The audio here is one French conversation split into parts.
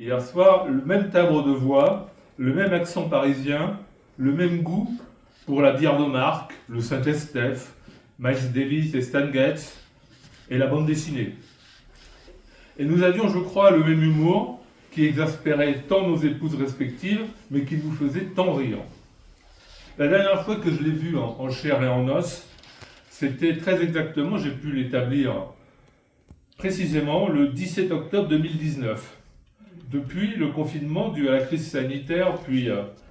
Hier soir, le même timbre de voix, le même accent parisien, le même goût pour la bière de marque, le Saint-Estèphe, Miles Davis et Stan Getz, et la bande dessinée. Et nous avions, je crois, le même humour qui exaspérait tant nos épouses respectives, mais qui nous faisait tant rire. La dernière fois que je l'ai vu en chair et en os, c'était très exactement, j'ai pu l'établir précisément, le 17 octobre 2019. Depuis, le confinement dû à la crise sanitaire, puis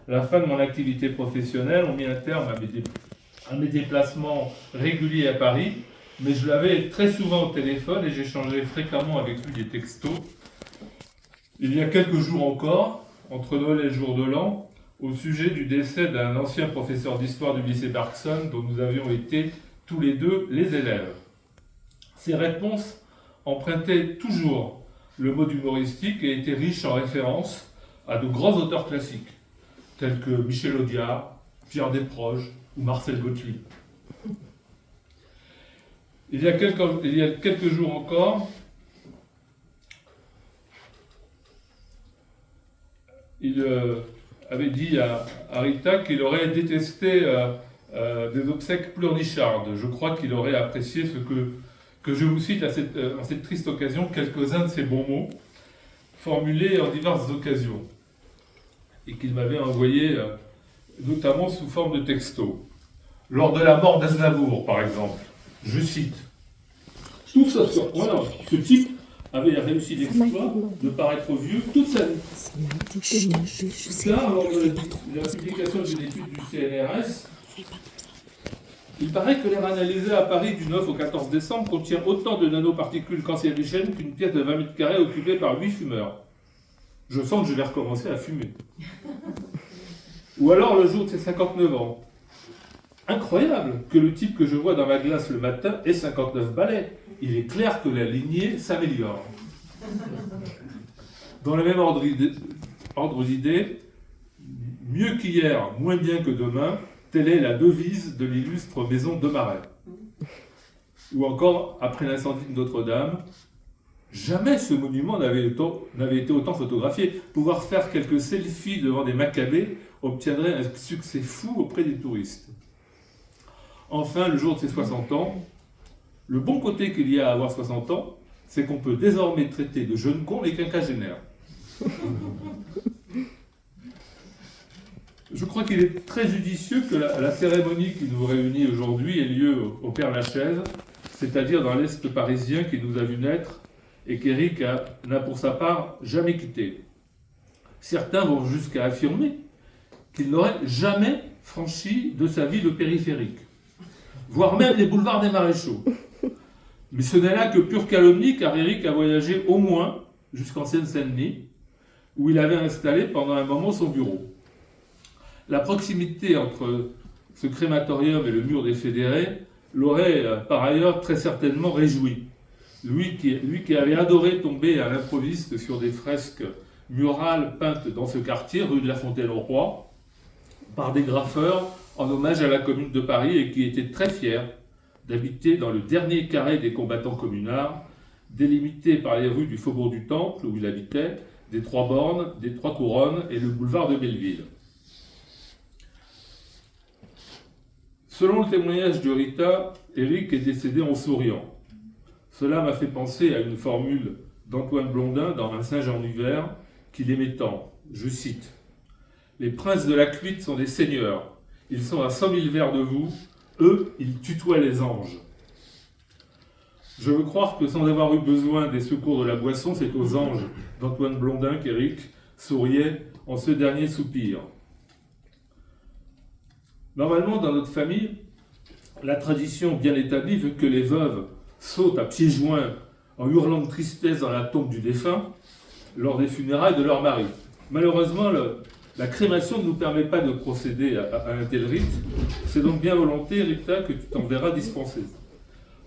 la fin de mon activité professionnelle, ont mis un terme à mes déplacements réguliers à Paris, mais je l'avais très souvent au téléphone et j'échangeais fréquemment avec lui des textos. Il y a quelques jours encore, entre Noël et le jour de l'an, au sujet du décès d'un ancien professeur d'histoire du lycée Bergson dont nous avions été tous les deux les élèves. Ses réponses empruntaient toujours le mode humoristique et étaient riches en références à de grands auteurs classiques, tels que Michel Audiard, Pierre Desproges ou Marcel Gottlieb. Il y a quelques jours encore, il avait dit à Rita qu'il aurait détesté des obsèques pleurnichardes. Je crois qu'il aurait apprécié ce que je vous cite en cette triste occasion, quelques-uns de ces bons mots, formulés en diverses occasions, et qu'il m'avait envoyé notamment sous forme de texto. Lors de la mort d'Aznavour, par exemple, je cite, « Tout ça, voilà, ce type avait réussi l'exploit de paraître vieux toute sa vie. » Là, lors de la publication d'une étude du CNRS, il paraît que l'air analysé à Paris du 9 au 14 décembre contient autant de nanoparticules cancérigènes qu'une pièce de 20 mètres carrés occupée par 8 fumeurs. Je sens que je vais recommencer à fumer. Ou alors le jour de ses 59 ans. Incroyable que le type que je vois dans ma glace le matin ait 59 balais. Il est clair que la lignée s'améliore. Dans le même ordre d'idée, mieux qu'hier, moins bien que demain, telle est la devise de l'illustre maison de Marais. Ou encore, après l'incendie de Notre-Dame, jamais ce monument n'avait été autant photographié. Pouvoir faire quelques selfies devant des Maccabées obtiendrait un succès fou auprès des touristes. Enfin, le jour de ses 60 ans, le bon côté qu'il y a à avoir 60 ans, c'est qu'on peut désormais traiter de jeunes cons les quinquagénaires. Je crois qu'il est très judicieux que la cérémonie qui nous réunit aujourd'hui ait lieu au Père-Lachaise, c'est-à-dire dans l'Est parisien qui nous a vu naître et qu'Éric n'a pour sa part jamais quitté. Certains vont jusqu'à affirmer qu'il n'aurait jamais franchi de sa vie le périphérique, voire même les boulevards des Maréchaux. Mais ce n'est là que pure calomnie, car Éric a voyagé au moins jusqu'en Seine-Saint-Denis, où il avait installé pendant un moment son bureau. La proximité entre ce crématorium et le mur des Fédérés l'aurait par ailleurs très certainement réjoui. Lui qui avait adoré tomber à l'improviste sur des fresques murales peintes dans ce quartier, rue de la Fontaine-au-Roi, par des graffeurs en hommage à la Commune de Paris et qui était très fier d'habiter dans le dernier carré des combattants communards, délimité par les rues du Faubourg du Temple, où il habitait, des Trois Bornes, des Trois Couronnes et le boulevard de Belleville. Selon le témoignage de Rita, Éric est décédé en souriant. Cela m'a fait penser à une formule d'Antoine Blondin dans Un singe en hiver, qu'il aimait tant. Je cite, « Les princes de la cuite sont des seigneurs. Ils sont à 100 000 vers de vous. Eux, ils tutoient les anges. » Je veux croire que sans avoir eu besoin des secours de la boisson, c'est aux anges d'Antoine Blondin qu'Éric souriait en ce dernier soupir. Normalement, dans notre famille, la tradition bien établie veut que les veuves sautent à pieds joints en hurlant de tristesse dans la tombe du défunt lors des funérailles de leur mari. Malheureusement, la crémation ne nous permet pas de procéder à un tel rite. C'est donc bien volonté, Rita, que tu t'en verras dispenser.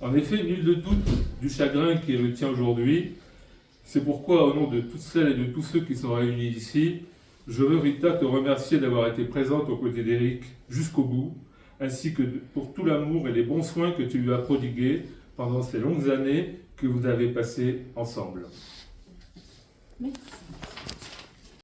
En effet, nul ne doute du chagrin qui est le tien aujourd'hui. C'est pourquoi, au nom de toutes celles et de tous ceux qui sont réunis ici, je veux, Rita, te remercier d'avoir été présente aux côtés d'Éric jusqu'au bout, ainsi que pour tout l'amour et les bons soins que tu lui as prodigués pendant ces longues années que vous avez passées ensemble. Merci.